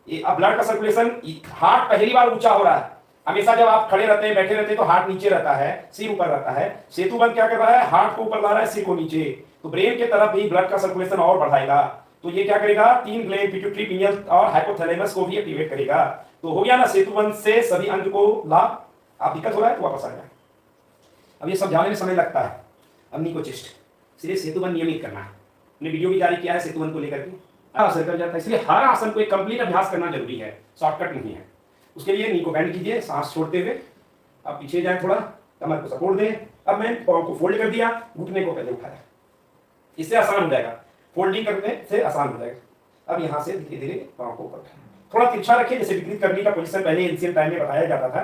ये अब ब्लड का सर्कुलेशन, हार्ट पहली बार ऊंचा हो रहा है। हमेशा जब आप खड़े रहते हैं, बैठे रहते हैं तो हार्ट नीचे रहता है, सिर ऊपर रहता है। सेतुबंध क्या कर रहा है, हार्ट को ऊपर ला रहा है, सिर को नीचे, तो ब्रेन के तरफ भी ब्लड का सर्कुलेशन और बढ़ाएगा। तो ये क्या करेगा, तीन ग्लैंड पिट्यूटरी, पिनियल और हाइपोथैलेमस को भी एक्टिवेट करेगा। तो हो गया ना सेतुबंध से सभी अंग को लाभ। आप दिक्कत हो रहा है तो वापस आ जाए। अब ये समझाने में समय लगता है। अब नी को चेस्ट, इसलिए सेतुबंध नियमित करना है। हमने वीडियो भी जारी किया है सेतुबंध को लेकर के, असर कर जाता है। इसलिए हर आसन को एक कंप्लीट अभ्यास करना जरूरी है, शॉर्टकट नहीं है। उसके लिए नी को बेंड कीजिए, सांस छोड़ते हुए अब पीछे जाए, थोड़ा कमर को सपोर्ट दें। अब मैं पाँव को फोल्ड कर दिया, घुटने को पहले उठाया, इससे आसान हो जाएगा। फोल्डिंग करने से आसान हो जाएगा। अब यहाँ से धीरे धीरे पाँव को ऊपर थोड़ा तिरछा रखिए, जैसे विपरीत करने का पोजीशन पहले एंशिएंट टाइम में बताया जाता था।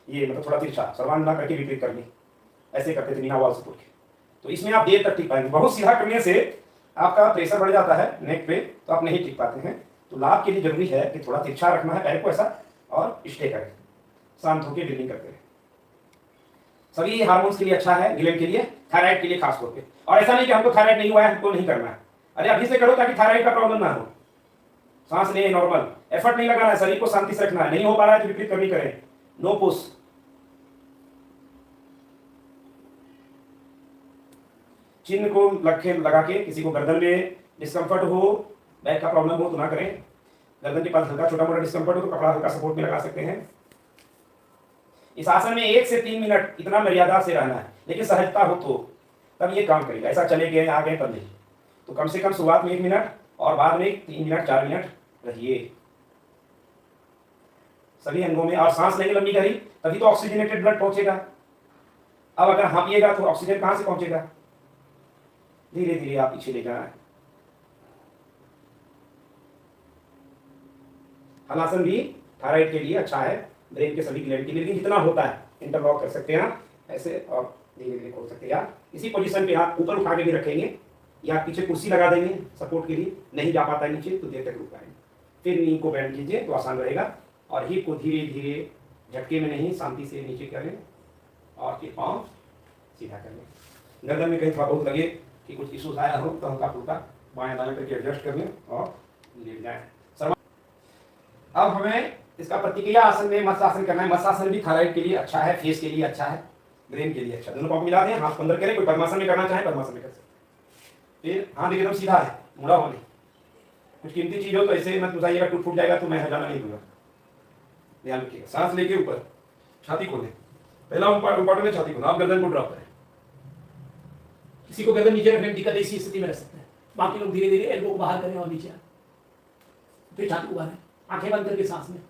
ये मतलब थोड़ा तिरछा, सर्वांग करके विपरीत करनी, ऐसे करते थे बिना वॉल सपोर्ट के। तो इसमें आप देर तक टिक पाएंगे। बहुत सीधा करने से आपका प्रेशर बढ़ जाता है नेक पे, तो आप नहीं टिक पाते हैं। तो लाभ के लिए जरूरी है कि थोड़ा तिरछा रखना है पैर को ऐसा, और स्टे करें, शांत होकर ड्रिलिंग करते रहे। सभी हार्मोन्स के लिए अच्छा है, ग्लैंड के लिए, थायराइड के लिए खास तौर पे। और ऐसा नहीं कि हमको थायराइड नहीं हुआ है हमको नहीं करना है, अरे अभी से करो ताकि थायराइड का प्रॉब्लम ना हो। सांस ले, नॉर्मल, एफर्ट नहीं लगाना है, शरीर को शांति से रखना है। नहीं हो पा रहा है तो विपरीत करनी करें, नो पुश। चिन्ह को लगा के, किसी को गर्दन में डिस्कम्फर्ट हो, बैक का प्रॉब्लम हो तो ना करें। गर्दन के पास हल्का छोटा मोटा डिस्कम्फर्ट हो तो कपड़ा हल्का सपोर्ट में लगा सकते हैं। इस आसन में 1 से 3 मिनट इतना मर्यादा से रहना है, लेकिन सहजता हो तो। तब ये काम करेगा। ऐसा चले गए आ गए तब नहीं। तो कम से कम शुरुआत में 1 मिनट और बाद में 3 मिनट 4 मिनट रहिए सभी अंगों में, और सांस नहीं लंबी करी तभी तो ऑक्सीजनेटेड ब्लड पहुंचेगा। अब अगर हाँपिएगा तो ऑक्सीजन कहां से पहुंचेगा? धीरे धीरे आप पीछे ले जाए। हलासन भी थायराइड के लिए अच्छा है, ब्रेन के सभी ग्लैंड के लिए, लेकिन जितना होता है इंटरलॉक कर सकते हैं आप ऐसे, और धीरे धीरे खोल सकते हैं आप। इसी पोजीशन पे आप ऊपर उठा के भी रखेंगे या पीछे कुर्सी लगा देंगे सपोर्ट के लिए, नहीं जा पाता है नीचे तो देर तक रुक पाएंगे। फिर नी को बैंड कीजिए तो आसान रहेगा, और हिप को धीरे धीरे झटके में नहीं शांति से नीचे करें और फिर पाँव सीधा कर लें। गर्दन में कहीं थोड़ा बहुत लगे कि कुछ इशूज आया हो तो हल्का फुल्का बाएं दाएं करके एडजस्ट कर लें और लेट जाएं। अब हमें इसका प्रतिक्रिया आसन में मत्स्यासन करना है। मत्स्यासन भी थायराइड के लिए अच्छा है, फेस के लिए अच्छा है, ब्रेन के लिए अच्छा है। दोनों पाँव मिला दें, हाथ को अंदर करें। कोई पद्मासन में करना चाहे पद्मासन में कर सकते। फिर हाथ एकदम सीधा है, मुड़ा हुआ नहीं। कुछ कीमती चीज हो तो ऐसे मत घुसाइएगा, टूट फूट जाएगा तो मैं हटाना नहीं दूंगा। ध्यान रखिएगा। सांस लेके ऊपर छाती खोलें, पहला इंपॉर्टेंट है छाती खोलना। आप गर्दन को ड्रॉप करें। किसी को गर्दन नीचे रखने में दिक्कत, इसी स्थिति में रह सकते हैं। बाकी लोग धीरे धीरे एल्बो को बाहर करें और नीचे आए, फिर छाती को बाहर, आंखें बंद करके सांस में।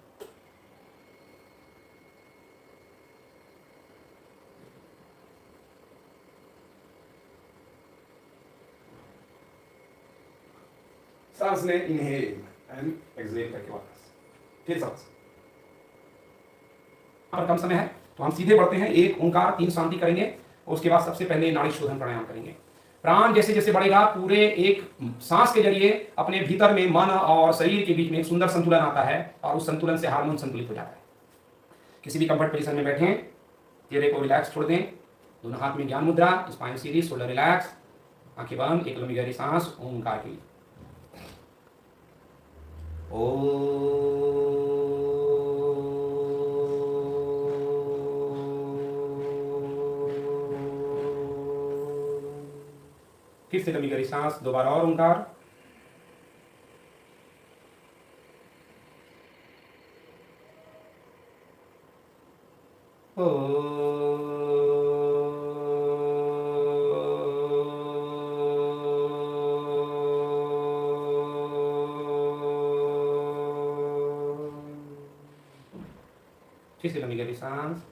सांस लें, इनहेल एंड एक्सहेल करके वापस, फिर सांस। पर कम समय है तो हम सीधे बढ़ते हैं। 1 ओंकार 3 शांति करेंगे, उसके बाद सबसे पहले नाड़ी शोधन प्राणायाम करेंगे। प्राण जैसे जैसे बढ़ेगा, पूरे एक सांस के जरिए अपने भीतर में मन और शरीर के बीच में एक सुंदर संतुलन आता है, और उस संतुलन से हार्मोन संतुलित हो जाता है। किसी भी कंफर्ट पोजीशन में बैठें, चेहरे को रिलैक्स छोड़ दें, दोनों हाथ में ज्ञान मुद्रा, स्पाइन सीरीज, शोल्डर रिलैक्स, आंखें बंद, एक लंबी गहरी सांस ओंकार के लिए। फिर से लंबी गहरी सांस, दोबारा और ओंकार। फिर से लंबी गहरी सांस।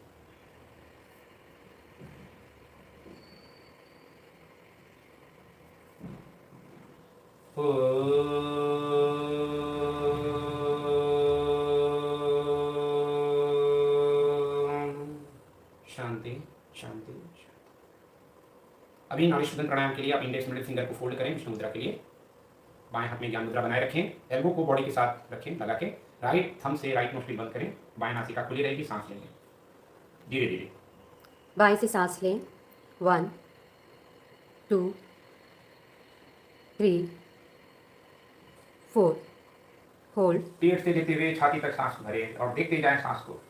शांति शांति। अभी नाड़ी शोधन प्राणायाम के लिए आप इंडेक्स मिडिल फिंगर को फोल्ड करें विष्णु मुद्रा के लिए। बाएं हाथ में ज्ञान मुद्रा बनाए रखें, एल्बो को बॉडी के साथ रखें लगा के, राइट थंब से राइट नोस्ट्रिल बंद करें, बाएं नासिका खुली रहेगी, सांस लेंगे धीरे धीरे। बाएं से सांस लें। 1 2 3 4 होल्ड। पेट से लेते हुए छाती तक सांस भरें और देखते जाएं सांस को।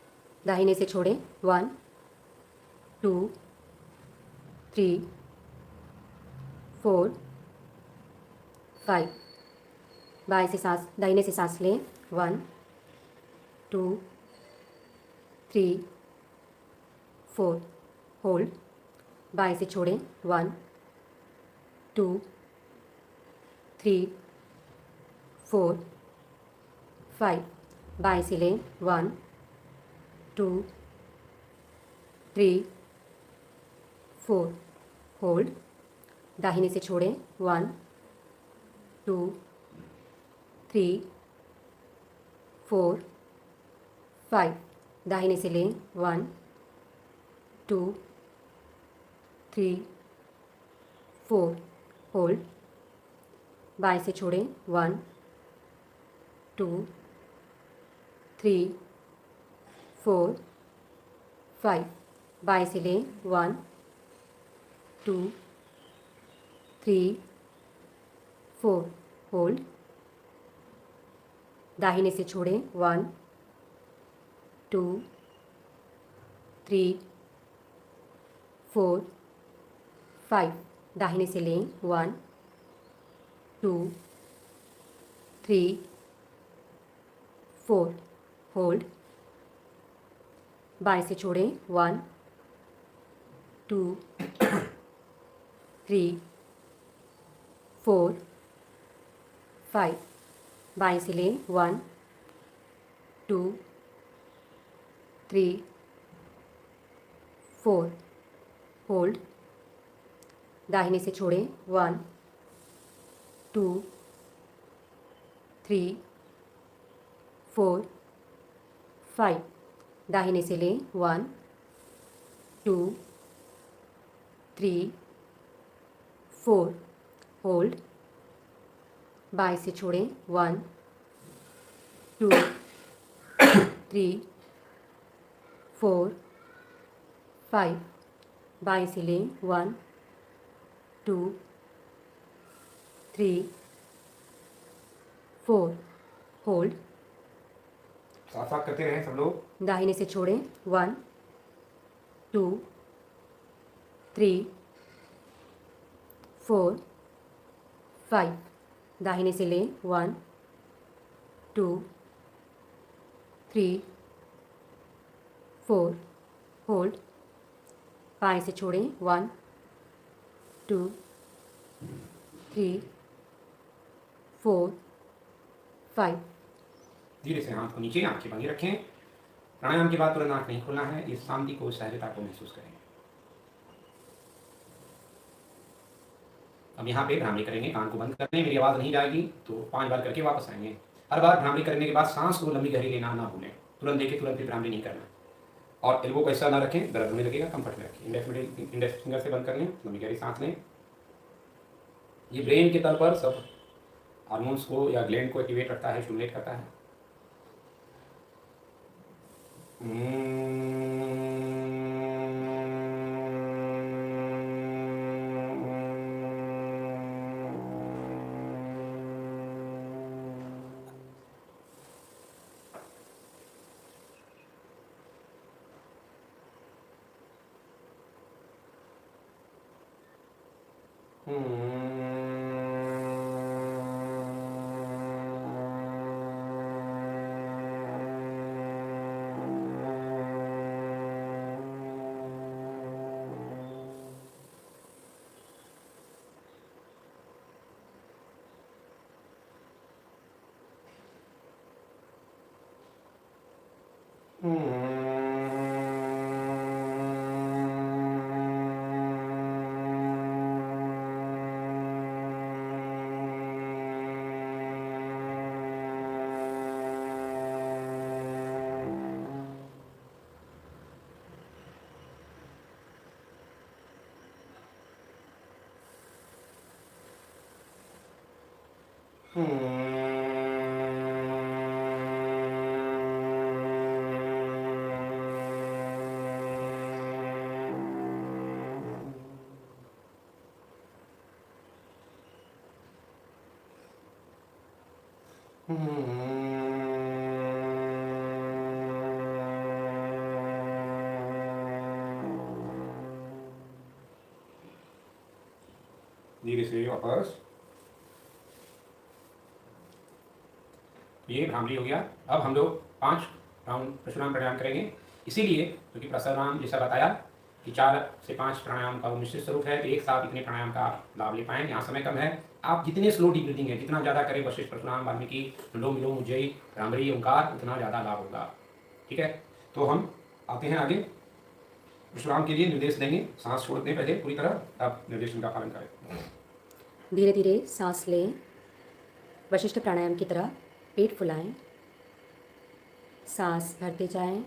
दाहिने से छोड़ें। 1 2 3 4 5। बाएं से सांस, दाहिने से सांस लें। 1 2 3 4 होल्ड। बाएं से छोड़ें। 1 2 3 4 5। बाएं से लें। 1 2 3 4 होल्ड। दाहिने से छोड़ें। 1 2 3 4 5। दाहिने से लें। 1 2 3 4 होल्ड। बाएं से छोड़ें। 1 2 3 4 5। बाएं से लें। 1 2 3 4 होल्ड। दाहिने से छोड़ें। 1 2 3 4 5। दाहिने से लें। 1 2 3 4 होल्ड। बाएं से छोड़ें। 1 2 3 4 5 बाएं से लें 1 2 3 4 होल्ड दाहिने से छोड़ें 1 2 3 4 5 दाहिने से लें 1 2 3 4 होल्ड बाएं से छोड़ें 1 2 3 4 5 बाएं से लें 1 2 3 4 होल्ड साथ साथ करते रहें सब लोग। दाहिने से छोड़ें 1 2 3 4 5 दाहिने से लें 1 2 3 4 होल्ड बाएं से छोड़ें 1 2 3 4 5 धीरे से हाथ को नीचे, आंखें बंदी रखें। प्राणायाम के बाद तुरंत आंख नहीं खोलना है, इस शांति को, सहजता को महसूस करें। अब यहाँ पे भ्रामरी करेंगे, कान को बंद कर लें, मेरी आवाज़ नहीं जाएगी तो 5 बार करके वापस आएंगे। हर बार भ्रामरी करने के बाद सांस को लंबी गहरी लेना ना भूलें, तुरंत देके तुरंत फिर भ्रामरी नहीं करना। और एल्बो को ऐसा ना रखें, दर्द होने लगेगा, कंफर्ट में रखें। इंडेक्स फिंगर से बंद कर लें, लंबी गहरी सांस लें। ये ब्रेन के तल पर सब हार्मोन्स को या ग्लैंड को एक्टिवेट करता है, स्टिमुलेट करता है। धीरे से वापस। ये भ्रामरी हो गया। अब हम लोग 5 राउंड परशुराम प्राणायाम करेंगे, इसीलिए क्योंकि परशुराम जैसा बताया कि 4 से 5 प्राणायाम का वो मिश्रित स्वरूप है, तो एक साथ इतने प्राणायाम का लाभ ले पाएं। यहाँ समय कम है, आप जितने स्लो डीप ब्रीथिंग है, जितना ज़्यादा करें वशिष्ठ, परशुराम, वाल्मीकि, अनुलोम विलोम, उज्जयी, भ्रामरी, ओंकार, उतना ज़्यादा लाभ होगा। ठीक है, तो हम आते हैं आगे। परशुराम के लिए निर्देश देंगे, सांस छोड़ दें पहले पूरी तरह, अब निर्देशन का पालन करें। धीरे धीरे सांस लें, वशिष्ठ प्राणायाम की तरह पेट फुलाएं, सांस भरते जाएं,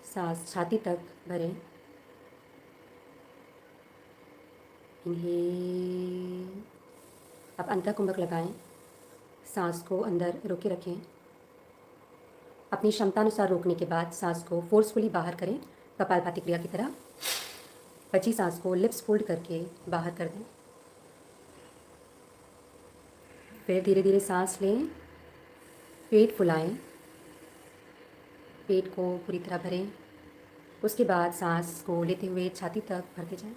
सांस छाती तक भरें। इन्हेल, अब अंतःकुंभक लगाएं, सांस को अंदर रोके रखें। अपनी क्षमतानुसार रोकने के बाद सांस को फोर्सफुली बाहर करें, कपालभाति क्रिया की तरह। बची सांस को लिप्स फोल्ड करके बाहर कर दें। फिर धीरे धीरे सांस लें, पेट फुलाएं, पेट को पूरी तरह भरें। उसके बाद सांस को लेते हुए छाती तक भरते जाएं।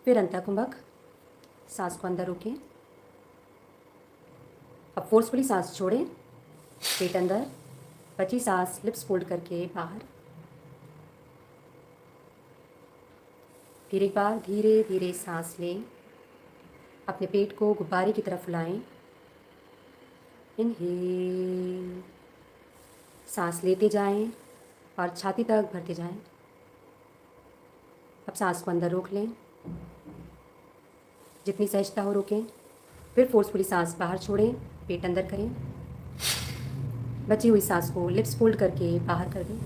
फिर अंतःकुंभक, सांस को अंदर रोकें। अब फोर्सफुली सांस छोड़ें, पेट अंदर, बची सांस लिप्स फोल्ड करके बाहर। फिर एक बार धीरे धीरे सांस लें, अपने पेट को गुब्बारे की तरफ फुलाएं। इनहेल, सांस लेते जाएं और छाती तक भरते जाएं। अब सांस को अंदर रोक लें, जितनी सहजता हो रोकें। फिर फोर्सफुली सांस बाहर छोड़ें, पेट अंदर करें। बची हुई सांस को लिप्स फोल्ड करके बाहर कर दें।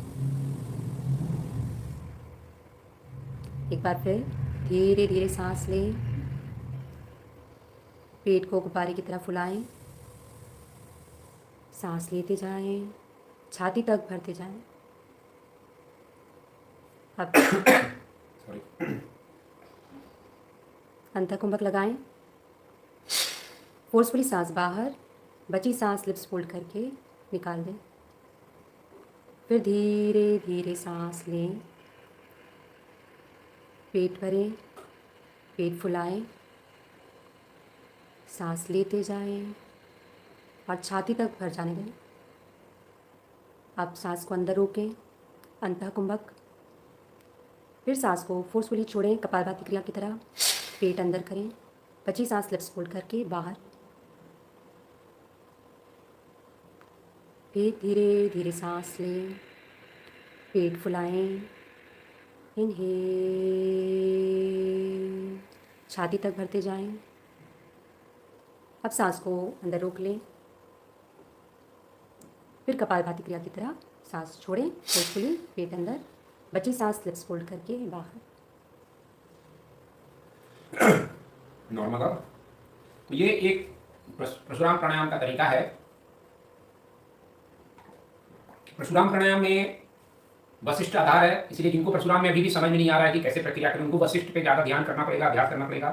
एक बार फिर धीरे धीरे सांस लें, पेट को गुब्बारे की तरफ फुलाएं, सांस लेते जाएं, छाती तक भरते जाएं। अब सॉरी। अंतःकुंभक लगाएं, फोर्सफुली सांस बाहर, बची सांस लिप्स फोल्ड करके निकाल दें। फिर धीरे धीरे सांस लें, पेट भरें, पेट फुलाएं, सांस लेते जाएं और छाती तक भर जाने दें। अब सांस को अंदर रोकें, अंतःकुंभक। फिर सांस को फोर्सफुली छोड़ें, कपालभाति क्रिया की तरह। पेट अंदर करें, बची सांस लिप्स फोल्ड करके बाहर। फिर धीरे धीरे सांस लें, पेट फुलाएं, इनहेल, छाती तक भरते जाएं। अब सांस को अंदर रोक लें, फिर कपालभाति क्रिया की तरह सांस छोड़ें, फोर्सफुली पेट अंदर, बची सांस लिप्स फोल्ड करके बाहर। नॉर्मल अब तो ये एक परशुराम प्राणायाम का तरीका है। परशुराम प्राणायाम में वशिष्ठ आधार है, इसलिए जिनको परशुराम में अभी भी समझ में नहीं आ रहा है कि कैसे प्रक्रिया करें, उनको वशिष्ठ पे ज़्यादा ध्यान करना पड़ेगा, अभ्यास करना पड़ेगा।